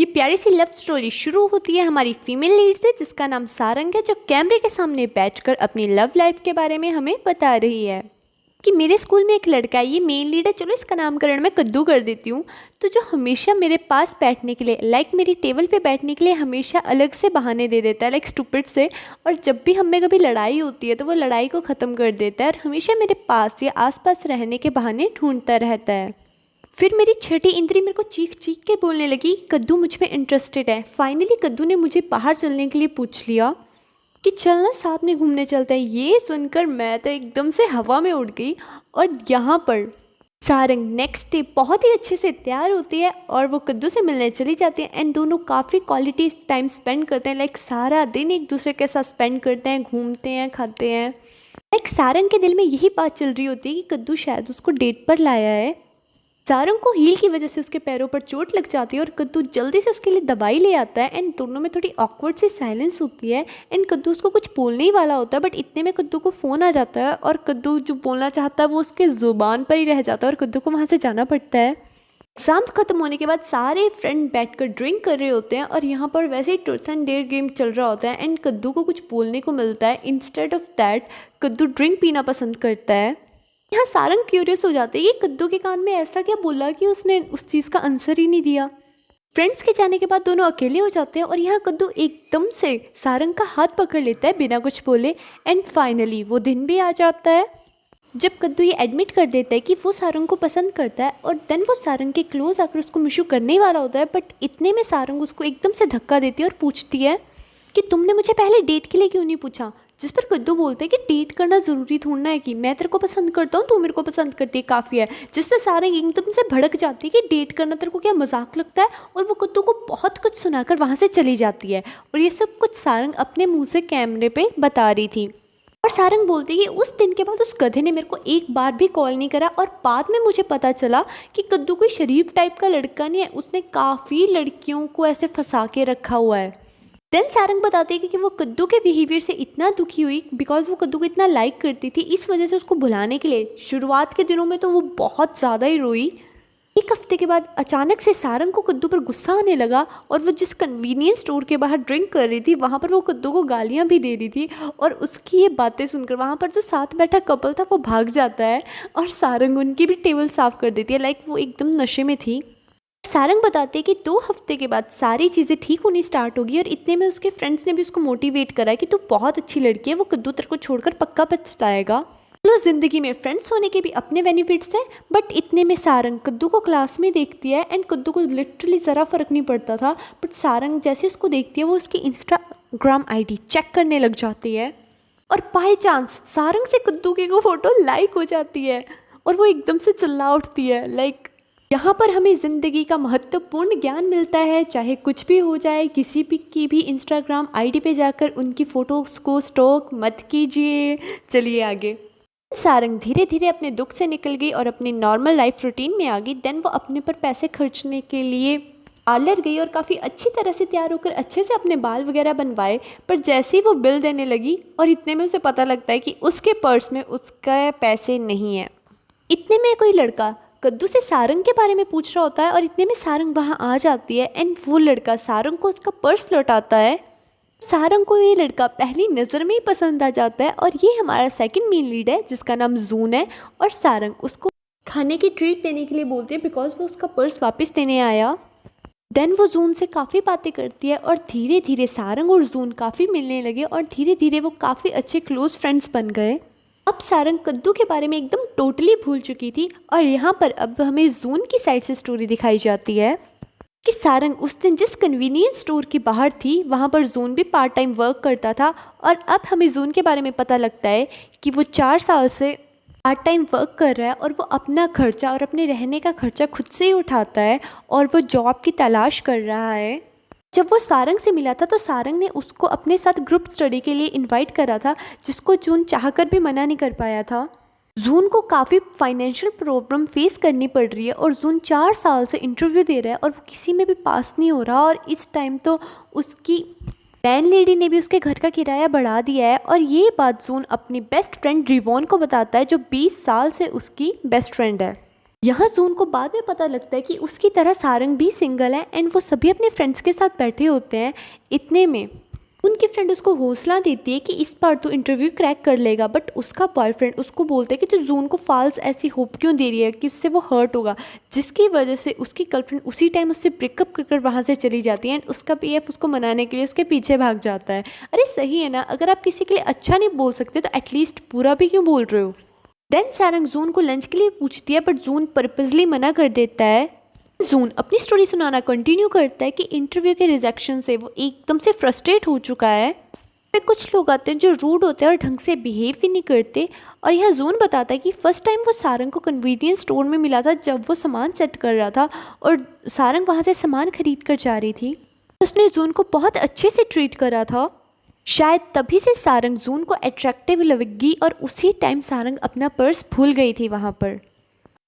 प्यारी सी love story शुरू होती है हमारी फीमेल लीड से, जिसका नाम सारंग है, जो कैमरे के सामने बैठकर अपनी लव लाइफ के बारे में हमें बता रही है कि मेरे स्कूल में एक लड़का है, ये मेन लीड है, चलो इसका नामकरण मैं कद्दू कर देती हूँ। तो जो हमेशा मेरे पास बैठने के लिए, लाइक मेरी टेबल पे बैठने के लिए हमेशा अलग से बहाने दे देता है, लाइक स्टूपिड से। और जब भी हम में कभी लड़ाई होती है तो वो लड़ाई को ख़त्म कर देता है और हमेशा मेरे पास या आसपास रहने के बहाने ढूंढता रहता है। फिर मेरी छठी इंद्री मेरे को चीख चीख के बोलने लगी कद्दू मुझ में इंटरेस्टेड है। फाइनली कद्दू ने मुझे बाहर चलने के लिए पूछ लिया कि चलना साथ में घूमने चलता है। ये सुनकर मैं तो एकदम से हवा में उड़ गई। और यहाँ पर सारंग नेक्स्ट डे बहुत ही अच्छे से तैयार होती है और वो कद्दू से मिलने चली जाती है एंड दोनों काफ़ी क्वालिटी टाइम स्पेंड करते हैं, लाइक सारा दिन एक दूसरे के साथ स्पेंड करते हैं, घूमते हैं, खाते हैं। लाइक सारंग के दिल में यही बात चल रही होती है कि कद्दू शायद उसको डेट पर लाया है। सारंग को हील की वजह से उसके पैरों पर चोट लग जाती है और कद्दू जल्दी से उसके लिए दवाई ले आता है एंड दोनों में थोड़ी ऑकवर्ड सी साइलेंस होती है एंड कद्दू उसको कुछ बोलने ही वाला होता है, बट इतने में कद्दू को फ़ोन आ जाता है और कद्दू जो बोलना चाहता है वो उसके ज़ुबान पर ही रह जाता है और कद्दू को वहाँ से जाना पड़ता है। एग्ज़ाम्स खत्म होने के बाद सारे फ्रेंड बैठकर ड्रिंक कर रहे होते हैं और यहाँ पर वैसे ही ट्रूथ एंड डेयर गेम चल रहा होता है एंड कद्दू को कुछ बोलने को मिलता है। इंस्टेड ऑफ दैट कद्दू ड्रिंक पीना पसंद करता है। यहाँ सारंग क्यूरियस हो जाते हैं कि कद्दू के कान में ऐसा क्या बोला कि उसने उस चीज़ का आंसर ही नहीं दिया। फ्रेंड्स के जाने के बाद दोनों अकेले हो जाते हैं और यहाँ कद्दू एकदम से सारंग का हाथ पकड़ लेता है बिना कुछ बोले एंड फाइनली वो दिन भी आ जाता है जब कद्दू ये एडमिट कर देता है कि वो सारंग को पसंद करता है और देन वो सारंग के क्लोज आकर उसको मिशू करने वाला होता है, बट इतने में सारंग उसको एकदम से धक्का देती है और पूछती है कि तुमने मुझे पहले डेट के लिए क्यों नहीं पूछा। जिस पर कद्दू बोलते हैं कि डेट करना ज़रूरी थोड़ा है कि मैं तेरे को पसंद करता हूँ, तू मेरे को पसंद करती है, काफ़ी है। जिस पर सारंग एकदम से भड़क जाती है कि डेट करना तेरे को क्या मजाक लगता है, और वो कद्दू को बहुत कुछ सुनाकर वहाँ से चली जाती है। और ये सब कुछ सारंग अपने मुँह से कैमरे पर बता रही थी। और सारंग बोलती है कि उस दिन के बाद उस गधे ने मेरे को एक बार भी कॉल नहीं करा और बाद में मुझे पता चला कि कद्दू कोई शरीफ टाइप का लड़का नहीं है, उसने काफ़ी लड़कियों को ऐसे फंसा के रखा हुआ है। देन सारंग बताती है कि वो कद्दू के बिहेवियर से इतना दुखी हुई बिकॉज वो कद्दू को इतना लाइक करती थी, इस वजह से उसको भुलाने के लिए शुरुआत के दिनों में तो वो बहुत ज़्यादा ही रोई। एक हफ्ते के बाद अचानक से सारंग को कद्दू पर गुस्सा आने लगा और वो जिस कन्वीनियंस स्टोर के बाहर ड्रिंक कर रही थी वहाँ पर वो कद्दू को गालियाँ भी दे रही थी। और उसकी ये बातें सुनकर वहाँ पर जो साथ बैठा कपल था वो भाग जाता है और सारंग उनकी भी टेबल साफ़ कर देती है, लाइक वो एकदम नशे में थी। सारंग बताते हैं कि 2 हफ्ते के बाद सारी चीज़ें ठीक होनी स्टार्ट होगी और इतने में उसके फ्रेंड्स ने भी उसको मोटिवेट करा कि तू बहुत अच्छी लड़की है, वो कद्दू तेरे को छोड़कर पक्का पछताएगा। चलो, ज़िंदगी में फ्रेंड्स होने के भी अपने बेनिफिट्स हैं। बट इतने में सारंग कद्दू को क्लास में देखती है एंड कद्दू को लिटरली ज़रा फर्क नहीं पड़ता था, बट सारंग जैसे उसको देखती है वो उसकी इंस्टाग्राम ID चेक करने लग जाती है और बाय चांस सारंग से कद्दू की वो फ़ोटो लाइक हो जाती है और वो एकदम से चिल्ला उठती है। लाइक यहाँ पर हमें ज़िंदगी का महत्वपूर्ण ज्ञान मिलता है, चाहे कुछ भी हो जाए, किसी भी इंस्टाग्राम ID पे जाकर उनकी फ़ोटोज़ को स्टॉक मत कीजिए। चलिए आगे। सारंग धीरे धीरे अपने दुख से निकल गई और अपनी नॉर्मल लाइफ रूटीन में आ गई। देन वो अपने पर पैसे खर्चने के लिए पार्लर गई और काफ़ी अच्छी तरह से तैयार होकर अच्छे से अपने बाल वगैरह बनवाए। पर जैसे ही वो बिल देने लगी और इतने में उसे पता लगता है कि उसके पर्स में उसके पैसे नहीं है। इतने में कोई लड़का कद्दू से सारंग के बारे में पूछ रहा होता है और इतने में सारंग वहाँ आ जाती है एंड वो लड़का सारंग को उसका पर्स लौटाता है। सारंग को ये लड़का पहली नज़र में ही पसंद आ जाता है और ये हमारा सेकंड मेन लीड है जिसका नाम जून है। और सारंग उसको खाने की ट्रीट देने के लिए बोलती है बिकॉज वो उसका पर्स वापस देने आया। देन वो जून से काफ़ी बातें करती है और धीरे धीरे सारंग और जून काफ़ी मिलने लगे और धीरे धीरे वो काफ़ी अच्छे क्लोज फ्रेंड्स बन गए। अब सारंग कद्दू के बारे में एकदम टोटली भूल चुकी थी और यहाँ पर अब हमें जून की साइड से स्टोरी दिखाई जाती है कि सारंग उस दिन जिस कन्वीनियंस स्टोर के बाहर थी वहाँ पर जून भी पार्ट टाइम वर्क करता था। और अब हमें जून के बारे में पता लगता है कि वो 4 साल से पार्ट टाइम वर्क कर रहा है और वो अपना खर्चा और अपने रहने का खर्चा खुद से ही उठाता है और वो जॉब की तलाश कर रहा है। जब वो सारंग से मिला था तो सारंग ने उसको अपने साथ ग्रुप स्टडी के लिए इनवाइट करा था, जिसको जून चाहकर भी मना नहीं कर पाया था। जून को काफ़ी फाइनेंशियल प्रॉब्लम फेस करनी पड़ रही है और जून 4 साल से इंटरव्यू दे रहा है और वो किसी में भी पास नहीं हो रहा। और इस टाइम तो उसकी लैंड लेडी ने भी उसके घर का किराया बढ़ा दिया है। और ये बात जून अपनी बेस्ट फ्रेंड रिवॉन को बताता है जो 20 साल से उसकी बेस्ट फ्रेंड है। यहाँ जून को बाद में पता लगता है कि उसकी तरह सारंग भी सिंगल है एंड वो सभी अपने फ्रेंड्स के साथ बैठे होते हैं। इतने में उनकी फ्रेंड उसको हौसला देती है कि इस बार तो इंटरव्यू क्रैक कर लेगा, बट उसका बॉयफ्रेंड उसको बोलता है कि तू जून को फाल्स ऐसी होप क्यों दे रही है कि उससे वो हर्ट होगा, जिसकी वजह से उसकी गर्लफ्रेंड उसी टाइम उससे ब्रेकअप कर वहाँ से चली जाती है एंड उसका पीएफ उसको मनाने के लिए उसके पीछे भाग जाता है। अरे सही है ना, अगर आप किसी के लिए अच्छा नहीं बोल सकते तो एटलीस्ट बुरा भी क्यों बोल रहे हो। देन सारंग जून को लंच के लिए पूछती है बट जून पर्पजली मना कर देता है। जून अपनी स्टोरी सुनाना कंटिन्यू करता है कि इंटरव्यू के रिजेक्शन से वो एकदम से फ्रस्ट्रेट हो चुका है। फिर कुछ लोग आते हैं जो रूड होते हैं और ढंग से बिहेव भी नहीं करते। और यह जून बताता है कि फर्स्ट टाइम वो सारंग को कन्वीनियंस स्टोर में मिला था जब वो सामान सेट कर रहा था और सारंग वहाँ से सामान खरीद कर जा रही थी। उसने जून को बहुत अच्छे से ट्रीट करा था। शायद तभी से सारंग जून को अट्रैक्टिव लगेगी और उसी टाइम सारंग अपना पर्स भूल गई थी वहाँ पर,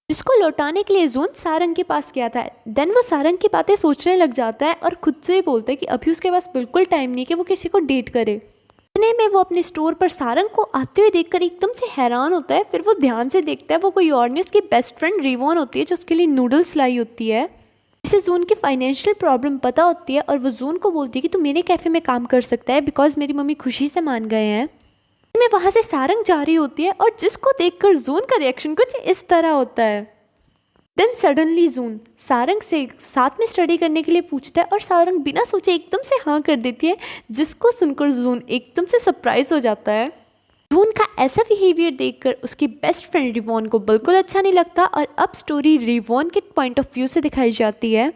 जिसको लौटाने के लिए जून सारंग के पास गया था। देन वो सारंग की बातें सोचने लग जाता है और खुद से ही बोलता है कि अभी उसके पास बिल्कुल टाइम नहीं कि वो किसी को डेट करे। इतने में वो अपने स्टोर पर सारंग को आते हुए देखकर एकदम से हैरान होता है। फिर वो ध्यान से देखता है, वो कोई और नहीं उसकी बेस्ट फ्रेंड रिवॉन होती है जो उसके लिए नूडल्स लाई होती है, जिसे जून की फाइनेंशियल प्रॉब्लम पता होती है। और वो जून को बोलती है कि तू मेरे कैफ़े में काम कर सकता है बिकॉज मेरी मम्मी खुशी से मान गए हैं। में वहाँ से सारंग जा रही होती है और जिसको देखकर जून का रिएक्शन कुछ इस तरह होता है। देन सडनली जून सारंग से साथ में स्टडी करने के लिए पूछता है और सारंग बिना सोचे एकदम से हाँ कर देती है, जिसको सुनकर जून एकदम से सरप्राइज हो जाता है। जून का ऐसा बिहेवियर देखकर उसकी बेस्ट फ्रेंड रिवॉन को बिल्कुल अच्छा नहीं लगता और अब स्टोरी रिवॉन के पॉइंट ऑफ व्यू से दिखाई जाती है।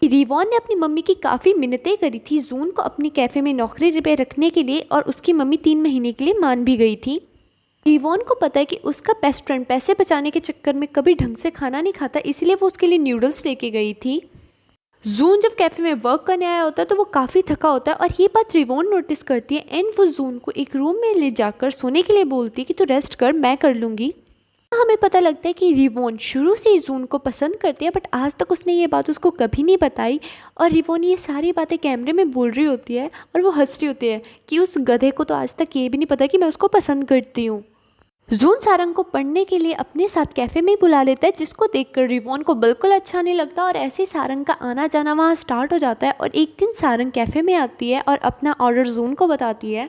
रिवॉन ने अपनी मम्मी की काफ़ी मिन्नतें करी थी जून को अपनी कैफ़े में नौकरी पे रखने के लिए और उसकी मम्मी 3 महीने के लिए मान भी गई थी। रिवॉन को पता है कि उसका बेस्ट फ्रेंड पैसे बचाने के चक्कर में कभी ढंग से खाना नहीं खाता, इसलिए वो उसके लिए नूडल्स लेके गई थी। जून जब कैफ़े में वर्क करने आया होता है तो वो काफ़ी थका होता है और ये बात रिवॉन नोटिस करती है एंड वो जून को एक रूम में ले जाकर सोने के लिए बोलती है कि तू रेस्ट कर, मैं कर लूँगी। हमें पता लगता है कि रिवॉन शुरू से ही जून को पसंद करती है बट आज तक उसने ये बात उसको कभी नहीं बताई और रिवॉन ये सारी बातें कैमरे में बोल रही होती है और वो हंस रही होती है कि उस गधे को तो आज तक ये भी नहीं पता कि मैं उसको पसंद करती हूँ। जून सारंग को पढ़ने के लिए अपने साथ कैफ़े में बुला लेता है, जिसको देखकर रिवॉन को बिल्कुल अच्छा नहीं लगता और ऐसे ही सारंग का आना जाना वहाँ स्टार्ट हो जाता है। और एक दिन सारंग कैफ़े में आती है और अपना ऑर्डर जून को बताती है।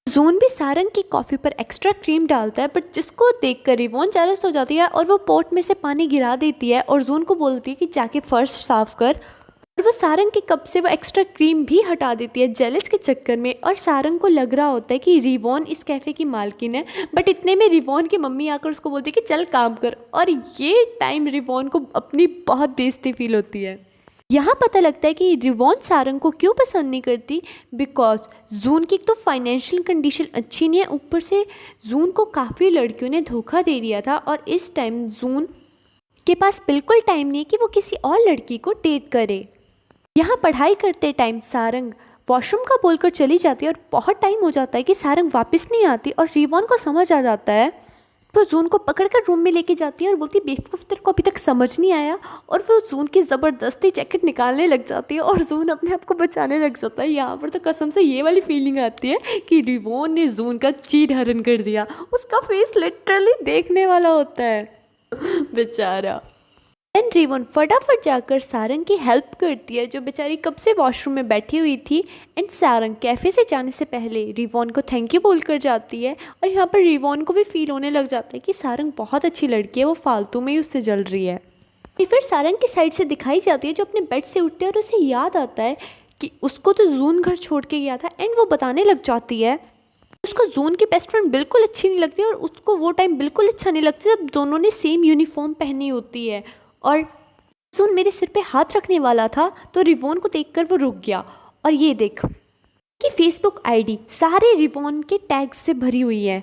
जून भी सारंग की कॉफ़ी पर एक्स्ट्रा क्रीम डालता है बट जिसको देखकर रिवॉन जेलस हो जाती है और वो पॉट में से पानी गिरा देती है और जून को बोलती है कि जाके फर्श साफ कर। और वो सारंग के कप से वो एक्स्ट्रा क्रीम भी हटा देती है जेलस के चक्कर में। और सारंग को लग रहा होता है कि रिवॉन इस कैफ़े की मालकिन है, बट इतने में रिवॉन की मम्मी आकर उसको बोलती है कि चल काम कर। और ये टाइम रिवॉन को अपनी बहुत बेइज्जती फील होती है। यहाँ पता लगता है कि रिवॉन सारंग को क्यों पसंद नहीं करती, बिकॉज जून की तो फाइनेंशियल कंडीशन अच्छी नहीं है, ऊपर से जून को काफ़ी लड़कियों ने धोखा दे दिया था और इस टाइम जून के पास बिल्कुल टाइम नहीं है कि वो किसी और लड़की को डेट करे। यहाँ पढ़ाई करते टाइम सारंग वॉशरूम का बोलकर चली जाती है और बहुत टाइम हो जाता है कि सारंग वापस नहीं आती और रिवॉन को समझ आ जाता है तो जून को पकड़कर रूम में लेके जाती है और बोलती बेवकूफ़ तेरे को अभी तक समझ नहीं आया। और वो जून की ज़बरदस्ती जैकेट निकालने लग जाती है और जून अपने आप को बचाने लग जाता है। यहाँ पर तो कसम से ये वाली फीलिंग आती है कि रिवॉन ने जून का चीर हरण कर दिया। उसका फेस लिटरली देखने वाला होता है बेचारा। देन रिवॉन फटाफट जाकर सारंग की हेल्प करती है जो बेचारी कब से वॉशरूम में बैठी हुई थी। एंड सारंग कैफ़े से जाने से पहले रिवॉन को थैंक यू बोलकर जाती है और यहाँ पर रिवॉन को भी फील होने लग जाता है कि सारंग बहुत अच्छी लड़की है, वो फालतू में ही उससे जल रही है। फिर सारंग की साइड से दिखाई जाती है जो अपने बेड से उठते हैं और उसे याद आता है कि उसको तो जून घर छोड़ के गया था। एंड वो बताने लग जाती है उसको जून की बेस्ट फ्रेंड बिल्कुल अच्छी नहीं लगती और उसको वो टाइम बिल्कुल अच्छा नहीं लगता जब दोनों ने सेम यूनिफॉर्म पहनी होती है। और जून मेरे सिर पे हाथ रखने वाला था तो रिवॉन को देखकर वो रुक गया और ये देख कि फेसबुक आईडी सारे रिवॉन के टैग से भरी हुई है।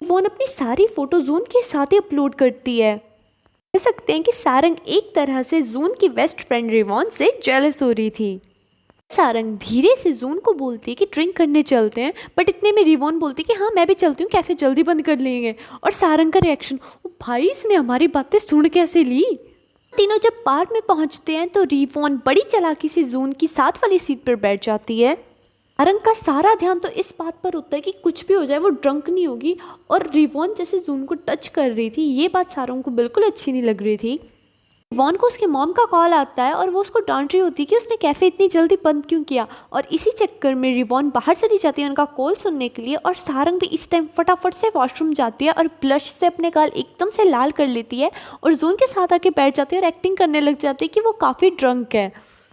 रिवॉन अपनी सारी फ़ोटो जून के साथ ही अपलोड करती है। कह सकते हैं कि सारंग एक तरह से जून की बेस्ट फ्रेंड रिवॉन से जेलस हो रही थी। सारंग धीरे से जून को बोलती है कि ड्रिंक करने चलते हैं, बट इतने में रिवॉन बोलती है कि हाँ मैं भी चलती हूँ, कैफ़े जल्दी बंद कर लेंगे। और सारंग का रिएक्शन, ओ भाई इसने हमारी बातें सुन कैसे ली। तीनों जब बार में पहुंचते हैं तो रिवॉन बड़ी चालाकी से जून की साथ वाली सीट पर बैठ जाती है। सारंग का सारा ध्यान तो इस बात पर होता है कि कुछ भी हो जाए वो ड्रंक नहीं होगी, और रिवॉन जैसे जून को टच कर रही थी ये बात सारंग को बिल्कुल अच्छी नहीं लग रही थी। रिवॉन को उसके मॉम का कॉल आता है और वो उसको डांट रही होती है कि उसने कैफ़े इतनी जल्दी बंद क्यों किया, और इसी चक्कर में रिवॉन बाहर चली जाती है उनका कॉल सुनने के लिए, और सारंग भी इस टाइम फटाफट से वॉशरूम जाती है और ब्लश से अपने गाल एकदम से लाल कर लेती है और जून के साथ आके बैठ जाती है और एक्टिंग करने लग जाती है कि वो काफ़ी ड्रंक है।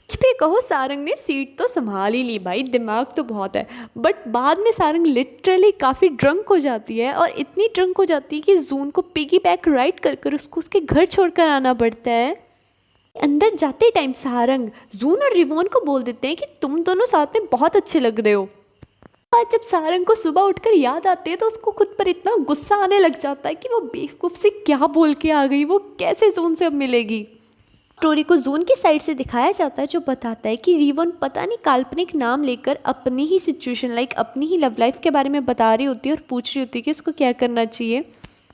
कुछ भी कहो, सारंग ने सीट तो संभाल ही ली भाई, दिमाग तो बहुत है। बट बाद में सारंग लिटरली काफ़ी ड्रंक हो जाती है, और इतनी ड्रंक हो जाती है कि जून को पिगी बैक राइड कर कर उसको उसके घर छोड़कर आना पड़ता है। अंदर जाते टाइम सारंग जून और रिवॉन को बोल देते हैं कि तुम दोनों साथ में बहुत अच्छे लग रहे हो। आज जब सारंग को सुबह उठकर याद आती है तो उसको खुद पर इतना गुस्सा आने लग जाता है कि वो बेवकूफ़ से क्या बोल के आ गई, वो कैसे जून से अब मिलेगी। स्टोरी को जून की साइड से दिखाया जाता है, जो बताता है कि रिवॉन पता नहीं काल्पनिक नाम लेकर अपनी ही सिचुएशन अपनी ही लव लाइफ के बारे में बता रही होती है और पूछ रही होती है कि उसको क्या करना चाहिए।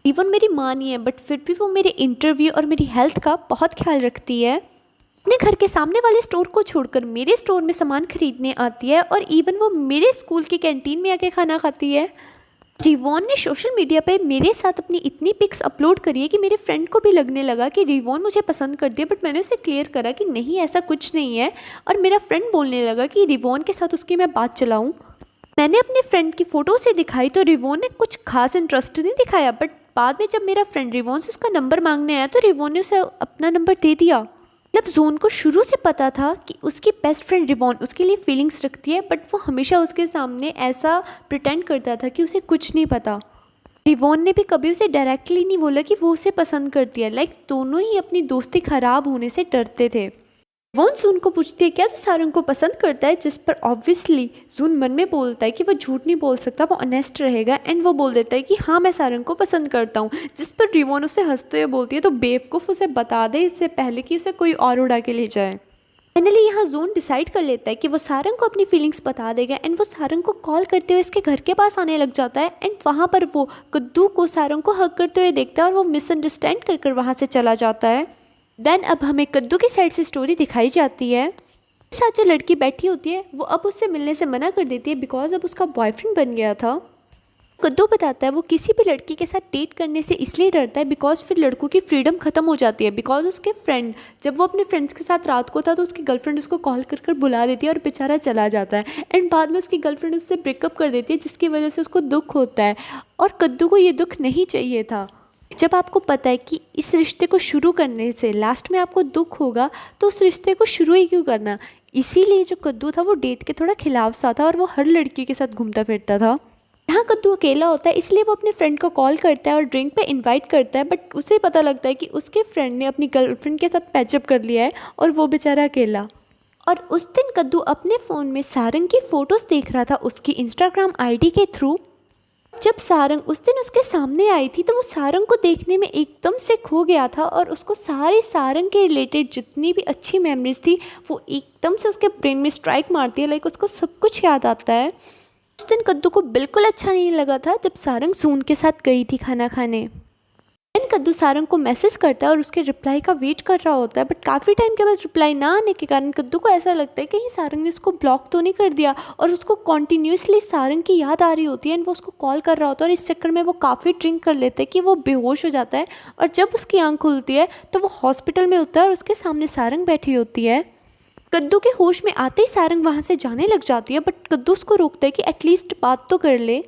रिवॉन मेरी माँ नहीं है, बट फिर भी वो मेरे इंटरव्यू और मेरी हेल्थ का बहुत ख्याल रखती है। अपने घर के सामने वाले स्टोर को छोड़कर मेरे स्टोर में सामान खरीदने आती है, और इवन वो मेरे स्कूल की कैंटीन में आके खाना खाती है। रिवॉन ने सोशल मीडिया पे मेरे साथ अपनी इतनी पिक्स अपलोड करी है कि मेरे फ्रेंड को भी लगने लगा कि रिवॉन मुझे पसंद कर दिया, बट मैंने उसे क्लियर करा कि नहीं ऐसा कुछ नहीं है, और मेरा फ्रेंड बोलने लगा कि रिवॉन के साथ उसकी मैं बात चलाऊं। मैंने अपने फ्रेंड की फ़ोटो से दिखाई तो रिवॉन ने कुछ खास इंटरेस्ट नहीं दिखाया, बट बाद में जब मेरा फ्रेंड रिवॉन से उसका नंबर मांगने आया तो रिवॉन ने उसे अपना नंबर दे दिया। मतलब जून को शुरू से पता था कि उसकी बेस्ट फ्रेंड रिवॉन उसके लिए फीलिंग्स रखती है, बट वो हमेशा उसके सामने ऐसा प्रिटेंड करता था कि उसे कुछ नहीं पता। रिवॉन ने भी कभी उसे डायरेक्टली नहीं बोला कि वो उसे पसंद करती है, दोनों ही अपनी दोस्ती ख़राब होने से डरते थे। रिवॉन जून को पूछती है क्या तू सारंग को पसंद करता है, जिस पर ऑब्वियसली जून मन में बोलता है कि वो झूठ नहीं बोल सकता, वो ऑनेस्ट रहेगा, एंड वो बोल देता है कि हाँ मैं सारंग को पसंद करता हूँ, जिस पर रिवॉन उसे हंसते हुए बोलती है तो बेवकूफ़ उसे बता दे इससे पहले कि उसे कोई और उड़ा के ले जाए। फाइनली यहाँ जून डिसाइड कर लेता है कि वो सारंग को अपनी फीलिंग्स बता देगा, एंड वो सारंग को कॉल करते हुए इसके घर के पास आने लग जाता है, एंड वहाँ पर वो कद्दू को सारंग को हग करते हुए देखता है और वो मिसअंडरस्टैंड कर कर वहाँ से चला जाता है। देन अब हमें कद्दू की साइड से स्टोरी दिखाई जाती है। साथ जो लड़की बैठी होती है वो अब उससे मिलने से मना कर देती है बिकॉज अब उसका बॉयफ्रेंड बन गया था। कद्दू बताता है वो किसी भी लड़की के साथ डेट करने से इसलिए डरता है बिकॉज फिर लड़कों की फ्रीडम ख़त्म हो जाती है, बिकॉज उसके फ्रेंड जब वो अपने फ्रेंड्स के साथ रात को था तो उसकी गर्लफ्रेंड उसको कॉल कर कर बुला देती है और बेचारा चला जाता है, एंड बाद में उसकी गर्लफ्रेंड उससे ब्रेकअप कर देती है जिसकी वजह से उसको दुख होता है, और कद्दू को ये दुख नहीं चाहिए था। जब आपको पता है कि इस रिश्ते को शुरू करने से लास्ट में आपको दुख होगा तो उस रिश्ते को शुरू ही क्यों करना। इसीलिए जो कद्दू था वो डेट के थोड़ा खिलाफ सा था और वो हर लड़की के साथ घूमता फिरता था। यहाँ कद्दू अकेला होता है इसलिए वो अपने फ्रेंड को कॉल करता है और ड्रिंक पे इनवाइट करता है, बट उसे पता लगता है कि उसके फ्रेंड ने अपनी गर्लफ्रेंड के साथ पैचअप कर लिया है और वो बेचारा अकेला। और उस दिन कद्दू अपने फ़ोन में सारंग की फ़ोटोज़ देख रहा था उसकी इंस्टाग्राम आईडी के थ्रू। जब सारंग उस दिन उसके सामने आई थी तो वो सारंग को देखने में एकदम से खो गया था और उसको सारे सारंग के रिलेटेड जितनी भी अच्छी मेमोरीज थी वो एकदम से उसके ब्रेन में स्ट्राइक मारती है, उसको सब कुछ याद आता है। उस दिन कद्दू को बिल्कुल अच्छा नहीं लगा था जब सारंग जून के साथ गई थी खाना खाने। देन कद्दू सारंग को मैसेज करता है और उसके रिप्लाई का वेट कर रहा होता है, बट काफ़ी टाइम के बाद रिप्लाई ना आने के कारण कद्दू को ऐसा लगता है कहीं सारंग ने उसको ब्लॉक तो नहीं कर दिया, और उसको कॉन्टीन्यूसली सारंग की याद आ रही होती है एंड वो उसको कॉल कर रहा होता है, और इस चक्कर में वो काफ़ी ड्रिंक कर लेते हैं कि वो बेहोश हो जाता है। और जब उसकी आँख खुलती है तो वो हॉस्पिटल में होता है और उसके सामने सारंग बैठी होती है। कद्दू के होश में आते ही सारंग वहाँ से जाने लग जाती है, बट कद्दू उसको रोकता है कि एटलीस्ट बात तो कर ले।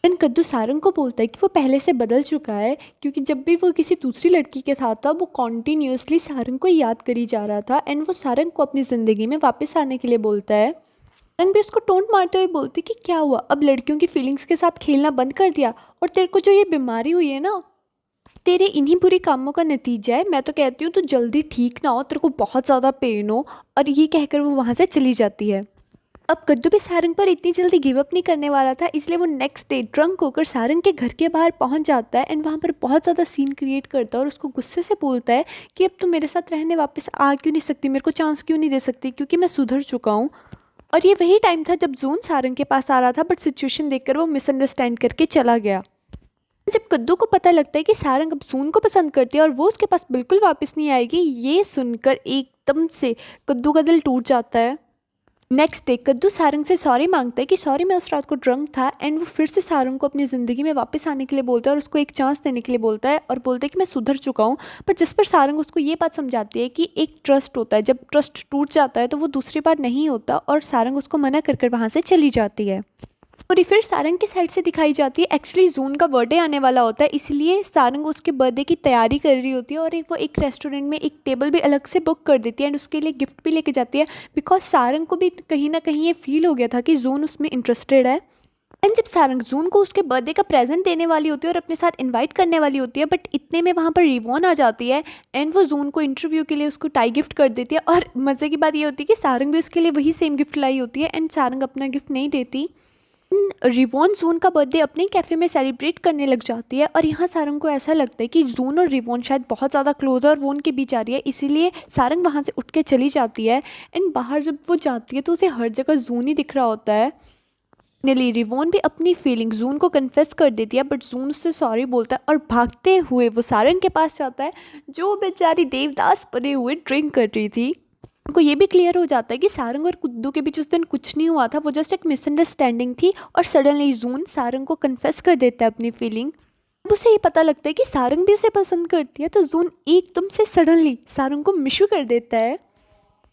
देन कद्दू सारंग को बोलता है कि वो पहले से बदल चुका है क्योंकि जब भी वो किसी दूसरी लड़की के साथ था वो कॉन्टीन्यूसली सारंग को याद करी जा रहा था, एंड वो सारंग को अपनी ज़िंदगी में वापस आने के लिए बोलता है। सारंग भी उसको टोंट मारते हुए बोलती कि क्या हुआ, अब लड़कियों की फीलिंग्स के साथ खेलना बंद कर दिया, और तेरे को जो ये बीमारी हुई है ना तेरे इन्हीं बुरी कामों का नतीजा है। मैं तो कहती हूँ तू जल्दी ठीक ना हो, तेरे को बहुत ज़्यादा पेन हो। और ये कहकर वो वहाँ से चली जाती है। अब कद्दू भी सारंग पर इतनी जल्दी गिव अप नहीं करने वाला था, इसलिए वो नेक्स्ट डे ड्रंक होकर सारंग के घर के बाहर पहुंच जाता है एंड वहाँ पर बहुत ज़्यादा सीन क्रिएट करता है और उसको गुस्से से बोलता है कि अब तुम मेरे साथ रहने वापस आ क्यों नहीं सकती, मेरे को चांस क्यों नहीं दे सकती, क्योंकि मैं सुधर चुका हूँ। और ये वही टाइम था जब जून सारंग के पास आ रहा था, बट सिचुएशन देखकर वो मिसअंडरस्टैंड करके चला गया। जब कद्दू को पता लगता है कि सारंग अब जून को पसंद करती है और वो उसके पास बिल्कुल वापस नहीं आएगी, ये सुनकर एकदम से कद्दू का दिल टूट जाता है। नेक्स्ट डे कद्दू सारंग से सॉरी मांगता है कि सॉरी मैं उस रात को ड्रंक था, एंड वो फिर से सारंग को अपनी ज़िंदगी में वापस आने के लिए बोलता है और उसको एक चांस देने के लिए बोलता है और बोलता है कि मैं सुधर चुका हूँ। पर जिस पर सारंग उसको ये बात समझाती है कि एक ट्रस्ट होता है, जब ट्रस्ट टूट जाता है तो वो दूसरी बार नहीं होता, और सारंग उसको मना कर कर वहाँ से चली जाती है। और फिर सारंग की साइड से दिखाई जाती है, एक्चुअली जून का बर्थडे आने वाला होता है, इसलिए सारंग उसके बर्थडे की तैयारी कर रही होती है और वो एक रेस्टोरेंट में एक टेबल भी अलग से बुक कर देती है एंड उसके लिए गिफ्ट भी लेके जाती है, बिकॉज सारंग को भी कहीं ना कहीं ये फील हो गया था कि जून उसमें इंटरेस्टेड है। एंड जब सारंग जून को उसके बर्थडे का प्रेजेंट देने वाली होती है और अपने साथ इनवाइट करने वाली होती है, बट इतने में वहाँ पर रिवॉन आ जाती है एंड वो जून को इंटरव्यू के लिए उसको टाई गिफ्ट कर देती है। और मज़े की बात ये होती है कि सारंग भी उसके लिए वही सेम गिफ्ट लाई होती है एंड सारंग अपना गिफ्ट नहीं देती। रिवॉन जून का बर्थडे अपने कैफ़े में सेलिब्रेट करने लग जाती है और यहाँ सारंग को ऐसा लगता है कि जून और रिवॉन शायद बहुत ज़्यादा क्लोज है और वो उनके बीच आ रही है, इसीलिए सारंग वहाँ से उठ के चली जाती है। एंड बाहर जब वो जाती है तो उसे हर जगह जून ही दिख रहा होता है। फाइनली रिवॉन भी अपनी फीलिंग जून को कन्फेस कर देती है, बट जून उससे सॉरी बोलता है और भागते हुए वो सारंग के पास जाता है जो बेचारी देवदास बने हुए ड्रिंक कर रही थी। उनको ये भी क्लियर हो जाता है कि सारंग और कुद्दू के बीच उस दिन कुछ नहीं हुआ था, वो जस्ट एक मिसअंडरस्टैंडिंग थी। और सडनली जून सारंग को कन्फेस कर देता है अपनी फीलिंग। अब उसे ये पता लगता है कि सारंग भी उसे पसंद करती है, तो जून एकदम से सडनली सारंग को मिशू कर देता है।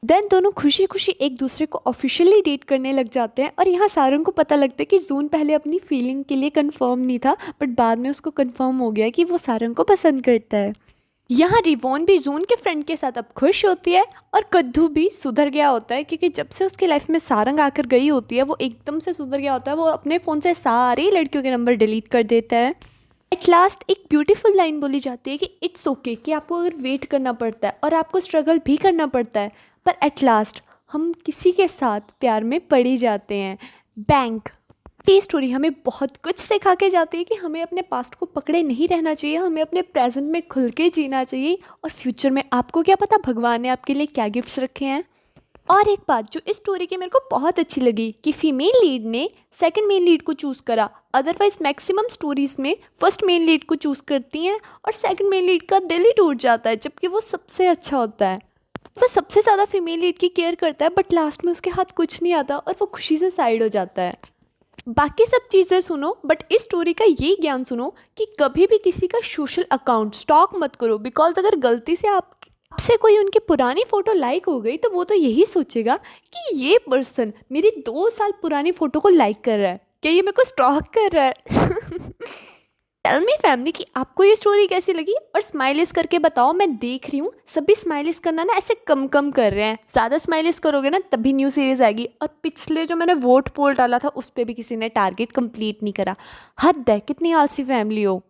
देन दोनों खुशी खुशी एक दूसरे को ऑफिशियली डेट करने लग जाते हैं और यहाँ सारंग को पता लगता है कि जून पहले अपनी फीलिंग के लिए कंफर्म नहीं था, बट बाद में उसको कंफर्म हो गया कि वो सारंग को पसंद करता है। यहाँ रिवॉन भी जून के फ्रेंड के साथ अब खुश होती है और कद्दू भी सुधर गया होता है, क्योंकि जब से उसकी लाइफ में सारंग आकर गई होती है वो एकदम से सुधर गया होता है। वो अपने फ़ोन से सारे लड़कियों के नंबर डिलीट कर देता है। एट लास्ट एक ब्यूटीफुल लाइन बोली जाती है कि इट्स ओके कि आपको अगर वेट करना पड़ता है और आपको स्ट्रगल भी करना पड़ता है, पर एट लास्ट हम किसी के साथ प्यार में पड़ ही जाते हैं। बैंक ये स्टोरी हमें बहुत कुछ सिखा के जाती है कि हमें अपने पास्ट को पकड़े नहीं रहना चाहिए, हमें अपने प्रेजेंट में खुल के जीना चाहिए, और फ्यूचर में आपको क्या पता भगवान ने आपके लिए क्या गिफ्ट्स रखे हैं। और एक बात जो इस स्टोरी की मेरे को बहुत अच्छी लगी कि फीमेल लीड ने सेकंड मेन लीड को चूज़ करा, अदरवाइज मैक्सिमम स्टोरीज़ में फर्स्ट मेन लीड को चूज़ करती हैं और सेकंड मेन लीड का दिल ही टूट जाता है, जबकि वो सबसे अच्छा होता है। वो सबसे ज़्यादा फीमेल लीड की केयर करता है, बट लास्ट में उसके हाथ कुछ नहीं आता और वो खुशी से साइड हो जाता है। बाकी सब चीज़ें सुनो, बट इस स्टोरी का ये ज्ञान सुनो कि कभी भी किसी का सोशल अकाउंट स्टॉक मत करो, बिकॉज अगर गलती से आपसे कोई उनकी पुरानी फ़ोटो लाइक हो गई तो वो तो यही सोचेगा कि ये पर्सन मेरी 2 साल पुरानी फ़ोटो को लाइक कर रहा है, क्या ये मेरे को स्टॉक कर रहा है। टेल मी फैमिली कि आपको ये स्टोरी कैसी लगी, और स्माइलिस करके बताओ। मैं देख रही हूँ सभी स्माइलिस करना ना ऐसे कम कम कर रहे हैं, ज़्यादा स्माइलिस करोगे ना तभी न्यू सीरीज़ आएगी। और पिछले जो मैंने वोट पोल डाला था उस पर भी किसी ने टारगेट कंप्लीट नहीं करा। हद है, कितनी आलसी फैमिली हो।